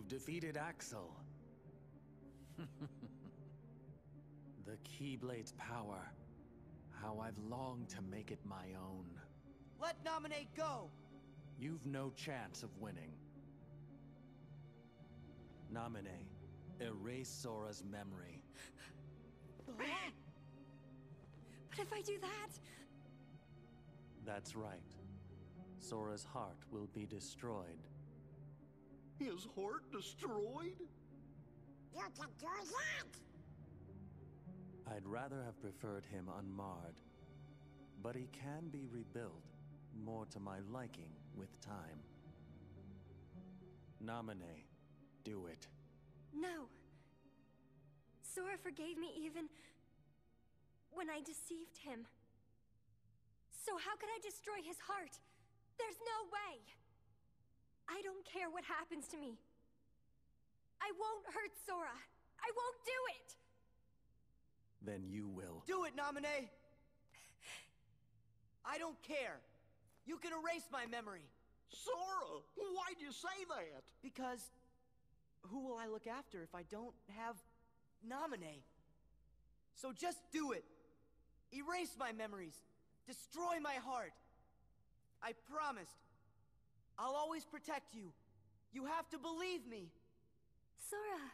You've defeated Axel. The Keyblade's power. How I've longed to make it my own. Let Nominate go! You've no chance of winning. Nominate. Erase Sora's memory. But if I do that... That's right. Sora's heart will be destroyed. His heart destroyed? You can do that! I'd rather have preferred him unmarred. But he can be rebuilt, more to my liking with time. Nominate. Do it. No. Sora forgave me even when I deceived him. So how could I destroy his heart? There's no way! I don't care what happens to me. I won't hurt Sora. I won't do it! Then you will. Do it, Nominate! I don't care. You can erase my memory. Sora, why'd you say that? Because who will I look after if I don't have Nominate? So just do it. Erase my memories. Destroy my heart. I promised. I'll always protect you. You have to believe me. Sora.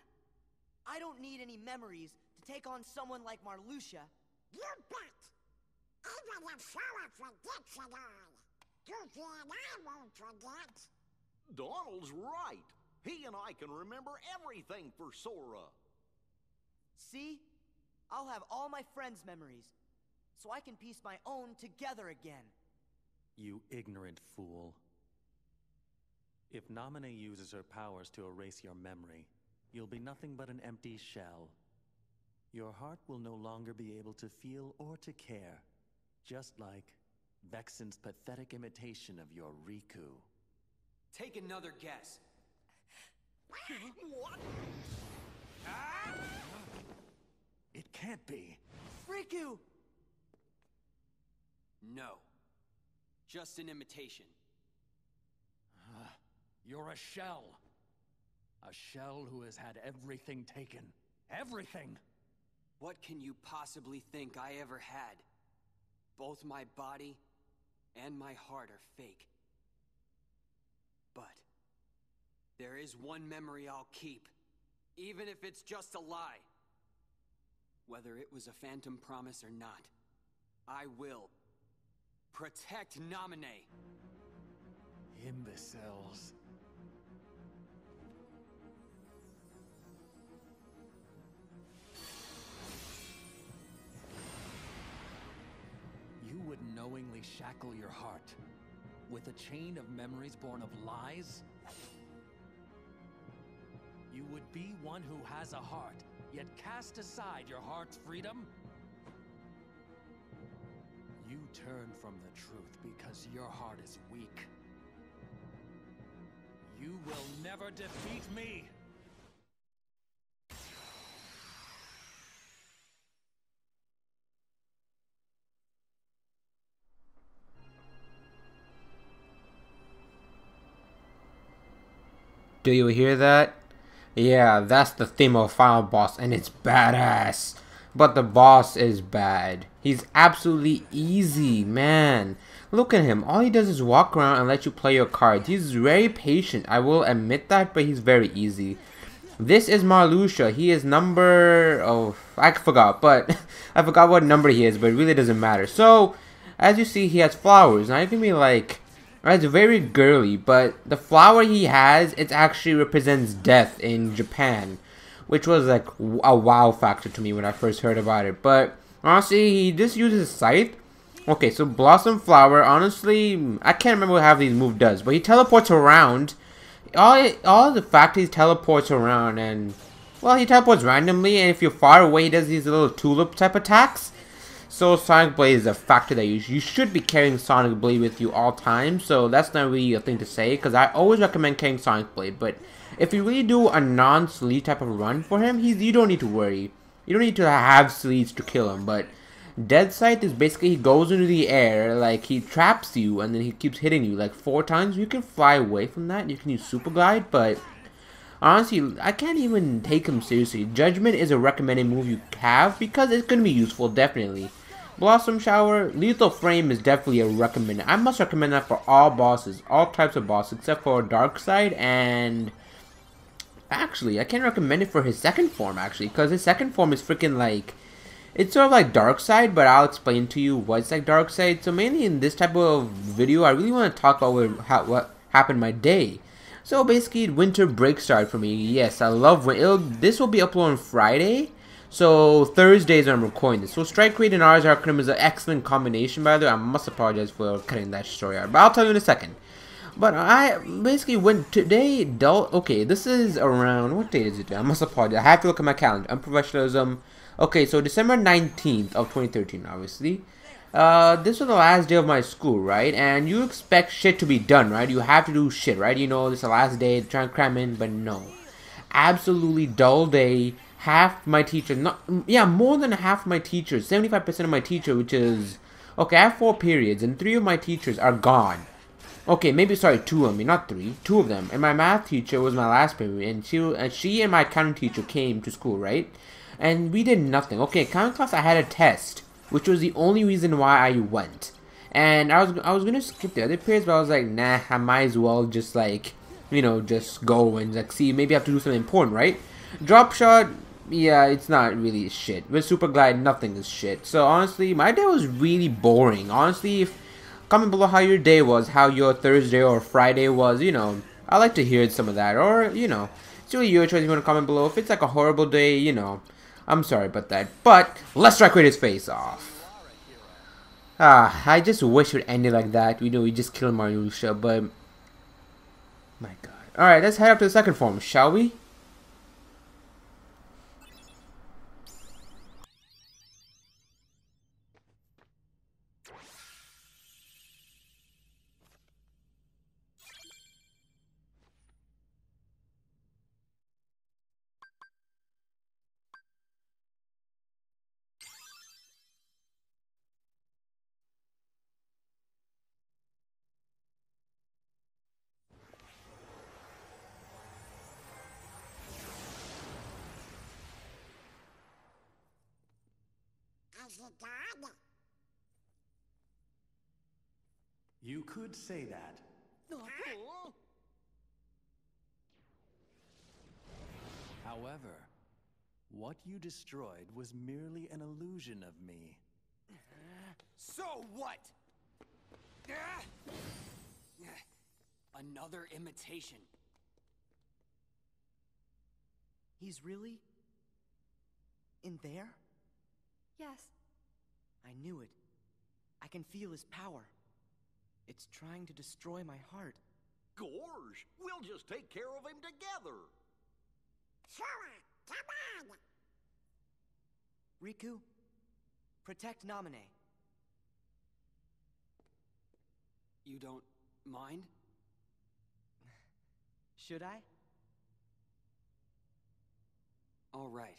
I don't need any memories to take on someone like Marluxia. You bet! Even if Sora forgets it all, you and I won't forget. Donald's right. He and I can remember everything for Sora. See? I'll have all my friends' memories, so I can piece my own together again. You ignorant fool. If Nominate uses her powers to erase your memory, you'll be nothing but an empty shell. Your heart will no longer be able to feel or to care, just like Vexen's pathetic imitation of your Riku. Take another guess. What? It can't be. Riku! No. Just an imitation. You're a shell. A shell who has had everything taken. Everything! What can you possibly think I ever had? Both my body and my heart are fake. But there is one memory I'll keep, even if it's just a lie. Whether it was a phantom promise or not, I will protect Nominate. Imbeciles. You would knowingly shackle your heart with a chain of memories born of lies? You would be one who has a heart, yet cast aside your heart's freedom? You turn from the truth because your heart is weak. You will never defeat me! Do you hear that? Yeah, that's the theme of Final Boss, and it's badass. But the boss is bad. He's absolutely easy, man. Look at him. All he does is walk around and let you play your cards. He's very patient, I will admit that, but he's very easy. This is Marluxia. He is number... oh, I forgot, but... I forgot what number he is, but it really doesn't matter. So, as you see, he has flowers. Now, you can be like... it's very girly, but the flower he has, it actually represents death in Japan, which was like a wow factor to me when I first heard about it. But honestly, he just uses scythe. Okay, so Blossom Flower, honestly, I can't remember what half these move does, but he teleports around. All the fact he teleports around, and well, he teleports randomly, and if you're far away, he does these little tulip type attacks. So Sonic Blade is a factor that you should be carrying Sonic Blade with you all time. So that's not really a thing to say, because I always recommend carrying Sonic Blade. But if you really do a non-sleeve type of run for him, you don't need to worry. You don't need to have sleeves to kill him. But Dead Sight is basically he goes into the air, like he traps you, and then he keeps hitting you like 4 times. You can fly away from that. You can use Super Glide, but Honestly, I can't even take him seriously. Judgment is a recommended move you have because it's going to be useful, definitely. Blossom Shower, Lethal Frame is definitely a recommended. I must recommend that for all bosses, all types of bosses, except for Dark Side and... Actually, I can't recommend it for his second form, actually, because his second form is freaking like... It's sort of like Dark Side, but I'll explain to you what's like Dark Side. So mainly in this type of video, I really want to talk about what happened my day. So basically, winter break started for me. Yes, I love this will be uploaded on Friday. So Thursdays I'm recording this. So Strike Rate and Ars Arcanum is an excellent combination, by the way. I must apologize for cutting that story out, but I'll tell you in a second. But I basically went today. Okay, this is around, what date is it? I must apologize. I have to look at my calendar. Unprofessionalism. Okay, so December 19th of 2013, obviously. This was the last day of my school, right? And you expect shit to be done, right? You have to do shit, right? You know, this is the last day, trying to cram in, but no. Absolutely dull day. Half my teachers, more than half my teachers, 75% of my teacher, which is, okay, I have 4 periods, and 3 of my teachers are gone. Okay, maybe, sorry, 2 of me, not 3, 2 of them. And my math teacher was my last period, and she and my accounting teacher came to school, right? And we did nothing. Okay, accounting class, I had a test, which was the only reason why I went. And I was gonna skip the other periods, but I was like, nah, I might as well just like, you know, just go and like see, maybe I have to do something important, right? Drop shot, yeah, it's not really shit. With Super Glide, nothing is shit. So honestly, my day was really boring. Honestly, comment below how your day was, how your Thursday or Friday was, you know. I like to hear some of that, or, you know, it's really your choice if you want to comment below. If it's like a horrible day, you know, I'm sorry about that. But, let's Strike Rate his face off. I just wish it would end it like that. You know, we just killed Marluxia, but... My god. Alright, let's head up to the second form, shall we? Is he dead? You could say that. However, what you destroyed was merely an illusion of me. So what? Another imitation. He's really... in there? Yes. I knew it. I can feel his power. It's trying to destroy my heart. Gorge, we'll just take care of him together. Sure, come on! Riku, protect Namine. You don't mind? Should I? All right.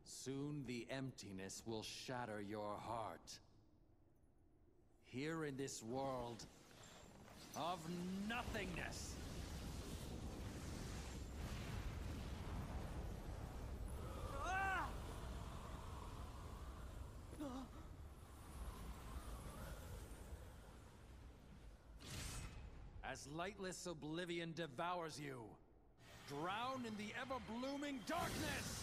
Soon the emptiness will shatter your heart. Here in this world of nothingness. As lightless oblivion devours you, drown in the ever-blooming darkness!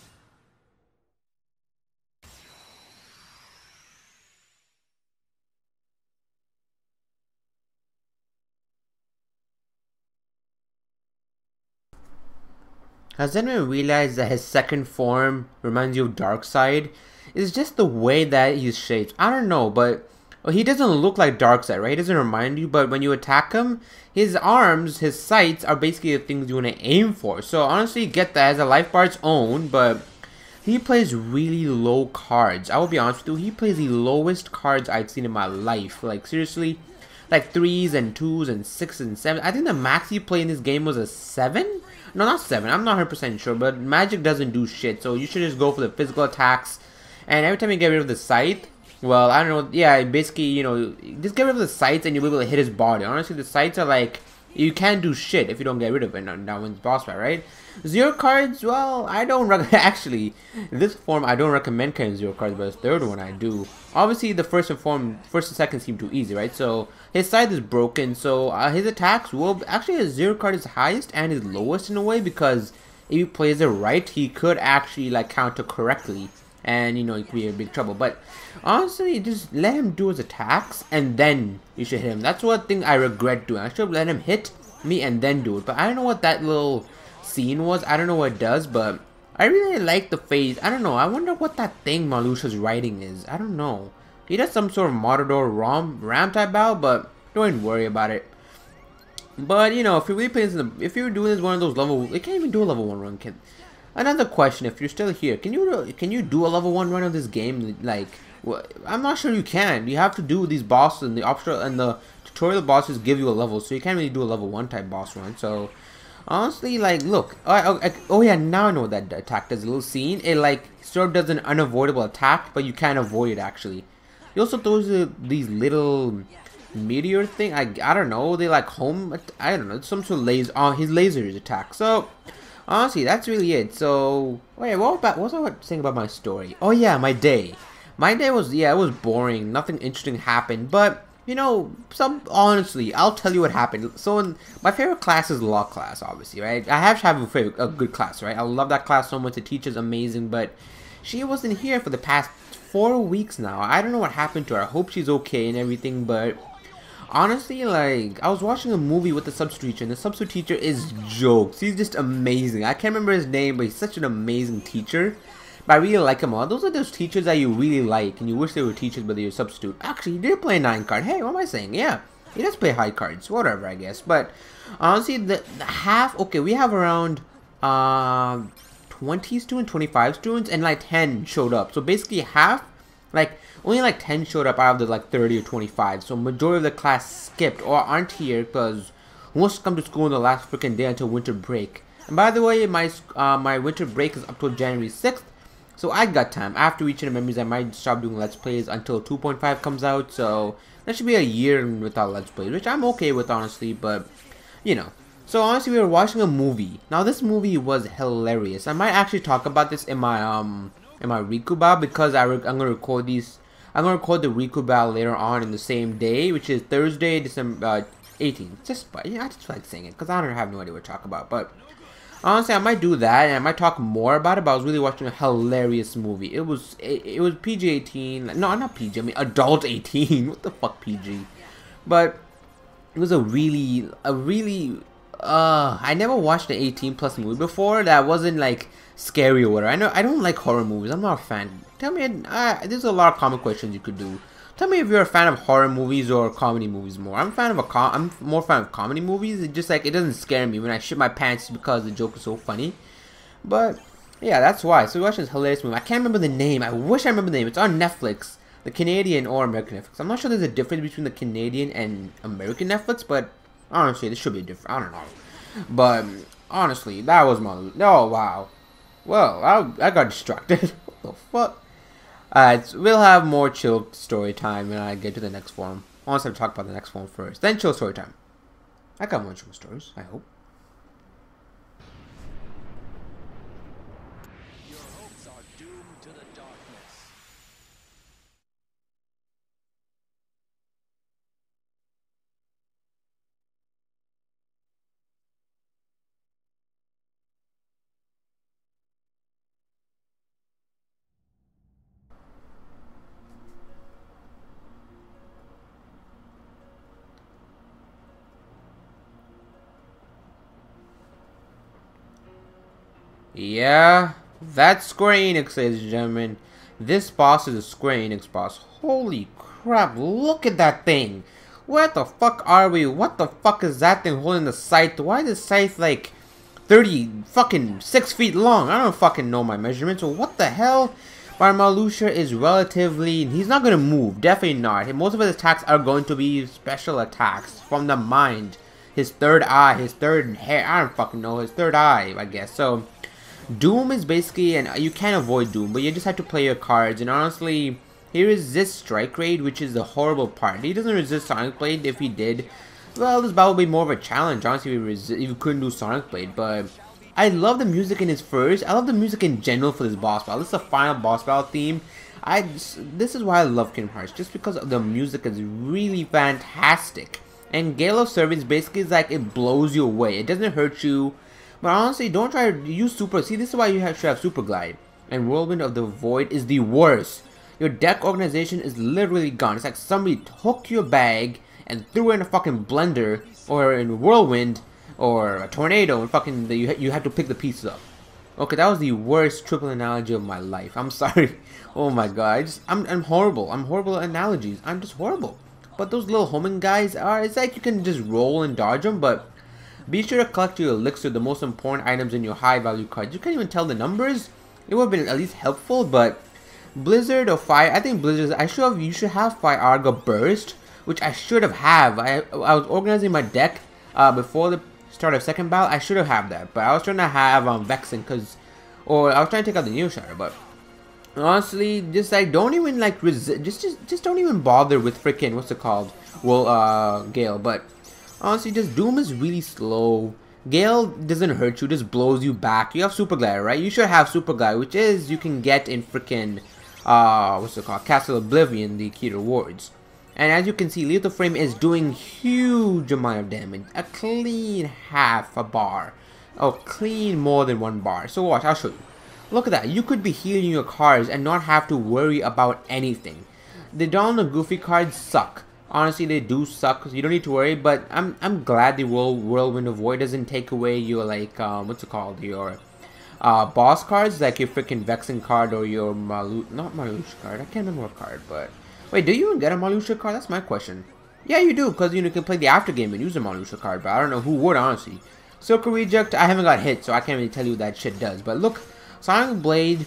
Has anyone realized that his second form reminds you of Darkseid? It's just the way that he's shaped. I don't know, but well, he doesn't look like Darkseid, right? He doesn't remind you, but when you attack him, his arms, his sights are basically the things you want to aim for. So honestly, get that as a life bar its own, but he plays really low cards. I will be honest with you, he plays the lowest cards I've seen in my life. Like seriously, like 3s and 2s and 6s and 7s. I think the max he played in this game was a 7? No, not 7. I'm not 100% sure, but magic doesn't do shit. So you should just go for the physical attacks. And every time you get rid of the scythe, well, I don't know, yeah, basically, you know, just get rid of the sights and you'll be able to hit his body. Honestly, the sights are like, you can't do shit if you don't get rid of it. Now wins boss fight, right? Zero cards, well, I don't actually, in this form, I don't recommend carrying zero cards, but the third one I do. Obviously, the first and second seem too easy, right? So, his scythe is broken, so his attacks will, actually his zero card is highest and his lowest in a way, because if he plays it right, he could actually, like, counter correctly. And, you know, he could be in big trouble. But, honestly, just let him do his attacks, and then you should hit him. That's one thing I regret doing. I should have let him hit me and then do it. But I don't know what that little scene was. I don't know what it does, but I really like the phase. I don't know. I wonder what that thing Marluxia's writing is. I don't know. He does some sort of Matador Ram type battle, but don't even worry about it. But, you know, if you're really playing if you're doing this one of those level, you can't even do a level 1 run, kid. Another question: if you're still here, can you do a level 1 run of this game? Like, well, I'm not sure you can. You have to do these bosses, and the optional and the tutorial bosses give you a level, so you can't really do a level 1 type boss run. So, honestly, like, look, oh yeah, now I know what that attack does. A little scene, it like sort of does an unavoidable attack, but you can't avoid it actually. He also throws these little meteor thing. I don't know. They like I don't know. It's some sort of laser. His lasers attack. So. Honestly, that's really it. So, wait, what was I saying about my story? Oh yeah, my day. My day was, yeah, it was boring. Nothing interesting happened. But, you know, honestly, I'll tell you what happened. So, my favorite class is law class, obviously, right? I have to have a good class, right? I love that class so much. The teacher's amazing, but she wasn't here for the past 4 weeks now. I don't know what happened to her. I hope she's okay and everything, but honestly, like, I was watching a movie with the substitute teacher, and the substitute teacher is jokes. He's just amazing. I can't remember his name, but he's such an amazing teacher. But I really like him all. Those are those teachers that you really like, and you wish they were teachers, but they're a substitute. Actually, he did play a 9 card. Hey, what am I saying? Yeah, he does play high cards. Whatever, I guess. But honestly, the half, okay, we have around 20 students, 25 students, and like 10 showed up. So basically half, like, only like 10 showed up out of the like 30 or 25. So majority of the class skipped or aren't here because who wants to come to school on the last freaking day until winter break. And by the way, my winter break is up till January 6th. So I got time. After reaching the memories, I might stop doing Let's Plays until 2.5 comes out. So that should be a year without Let's Plays, which I'm okay with, honestly. But, you know. So honestly, we were watching a movie. Now this movie was hilarious. I might actually talk about this in my Riku battle, because I'm gonna record these. I'm gonna record the Riku battle later on in the same day, which is Thursday, December 18th. I just like saying it because I don't have no idea what to talk about. But honestly, I might do that, and I might talk more about it. But I was really watching a hilarious movie. It was PG-18. No, not PG. I mean adult 18. What the fuck, PG? But it was a really. I never watched an 18+ movie before that wasn't like scary or whatever. I don't like horror movies. I'm not a fan. Tell me, there's a lot of common questions you could do. Tell me if you're a fan of horror movies or comedy movies more. I'm more fan of comedy movies. It's just like, it doesn't scare me when I shit my pants because the joke is so funny. But yeah, that's why. So we watched this hilarious movie. I can't remember the name. I wish I remember the name. It's on Netflix, the Canadian or American Netflix. I'm not sure there's a difference between the Canadian and American Netflix, but honestly, there should be a difference. I don't know. But honestly, that was my. Oh wow. Well, I got distracted. What the fuck? Alright, we'll have more chill story time when I get to the next form. I want to talk about the next form first, then chill story time. I got more chill stories, I hope. Your hopes are doomed to the darkness. Yeah, that's Square Enix, ladies and gentlemen. This boss is a Square Enix boss. Holy crap, look at that thing. Where the fuck are we? What the fuck is that thing holding the scythe? Why is the scythe like 6 feet long? I don't fucking know my measurements. So what the hell? But Marluxia is relatively... He's not going to move. Definitely not. Most of his attacks are going to be special attacks from the mind. His third eye, his third hair. I don't fucking know. His third eye, I guess. So, Doom is basically... And you can't avoid Doom, but you just have to play your cards. And honestly, he resists Strike Raid, which is the horrible part. He doesn't resist Sonic Blade. If he did, well, this battle would be more of a challenge. Honestly, if you couldn't do Sonic Blade, but... I love the music in his first. I love the music in general for this boss battle. This is the final boss battle theme. This is why I love Kingdom Hearts, just because the music is really fantastic. And Gale of Servants basically is like it blows you away. It doesn't hurt you, but honestly, don't try to use Super. See, this is why you should have Super Glide. And Whirlwind of the Void is the worst. Your deck organization is literally gone. It's like somebody took your bag and threw it in a fucking blender or in Whirlwind. Or a tornado, and fucking you have to pick the pieces up. Okay, that was the worst triple analogy of my life. I'm sorry. Oh my god, I'm horrible. I'm horrible at analogies. I'm just horrible. But those little homing guys are. It's like you can just roll and dodge them, but be sure to collect your elixir, the most important items in your high value cards. You can't even tell the numbers. It would have been at least helpful, but Blizzard or Fire. I think Blizzard. You should have Fire Arga Burst, which I should have. I was organizing my deck before the start of second battle. I should have that, but I was trying to have Vexen or I was trying to take out the Neo Shatter, but honestly, just like don't even like just don't even bother with freaking what's it called? Well, Gale. But honestly, just Doom is really slow. Gale doesn't hurt you, just blows you back. You have Super Glide, right? You should have Super Glide, which is you can get in freaking what's it called? Castle Oblivion, the key rewards. And as you can see, Lethal Frame is doing huge amount of damage. A clean half a bar. Oh, clean more than 1 bar. So watch, I'll show you. Look at that. You could be healing your cards and not have to worry about anything. The Donald and Goofy cards suck. Honestly, they do suck. You don't need to worry. But I'm glad the Whirlwind of Void doesn't take away your like what's it called? Your boss cards, like your freaking Vexen card or your not Marluxia card. I can't remember what card, but. Wait, do you even get a Marluxia card? That's my question. Yeah, you do, because you can play the after game and use a Marluxia card, but I don't know who would, honestly. Circle Reject, I haven't got hit, so I can't really tell you what that shit does. But look, Sonic Blade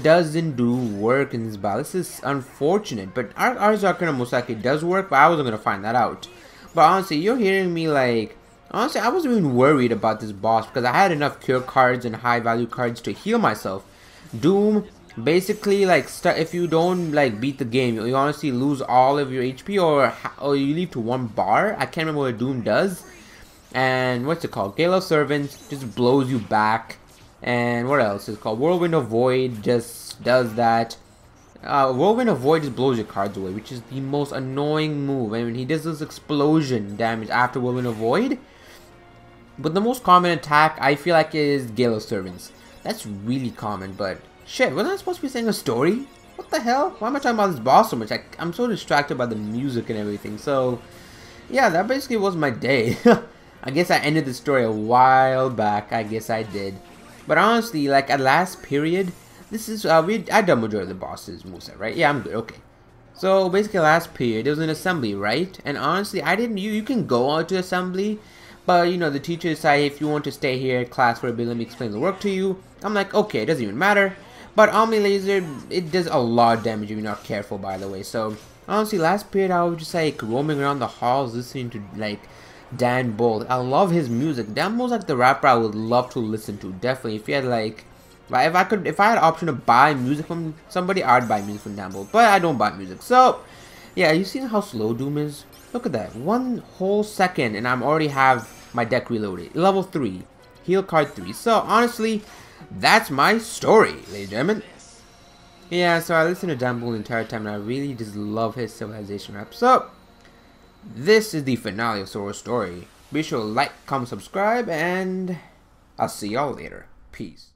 doesn't do work in this battle. This is unfortunate, but Ars Arcana most likely does work, but I wasn't going to find that out. But honestly, you're hearing me like... Honestly, I wasn't even worried about this boss, because I had enough cure cards and high value cards to heal myself. Doom... Basically, like, if you don't, like, beat the game, you honestly lose all of your HP or you leave to 1 bar. I can't remember what Doom does. And what's it called? Gale of Servants just blows you back. And what else is called? Whirlwind of Void just does that. Whirlwind of Void just blows your cards away, which is the most annoying move. I mean, he does this explosion damage after Whirlwind of Void. But the most common attack, I feel like, is Gale of Servants. That's really common, but... Shit, wasn't I supposed to be saying a story? What the hell? Why am I talking about this boss so much? I'm so distracted by the music and everything. So, yeah, that basically was my day. I guess I ended the story a while back. I guess I did. But honestly, like, at last period, this is, I done majority of the bosses moveset, right? Yeah, I'm good, okay. So, basically, last period, it was an assembly, right? And honestly, you can go out to assembly. But, you know, the teacher decided if you want to stay here in class for a bit, let me explain the work to you. I'm like, okay, it doesn't even matter. But Omni Laser, it does a lot of damage if you're not careful, by the way. So, honestly, last period I was just like roaming around the halls listening to like Dan Bolt. I love his music. Dan Bolt's like the rapper I would love to listen to. Definitely. If you had like, if I had an option to buy music from somebody, I'd buy music from Dan Bolt. But I don't buy music. So, yeah, you seen how slow Doom is? Look at that. 1 whole second and I'm already have my deck reloaded. Level 3. Heal card 3. So, honestly... That's my story, ladies and gentlemen. Yeah, so I listened to Dan Bolt the entire time and I really just love his Civilization rap. So, this is the finale of Sora's story. Be sure to like, comment, subscribe, and I'll see y'all later. Peace.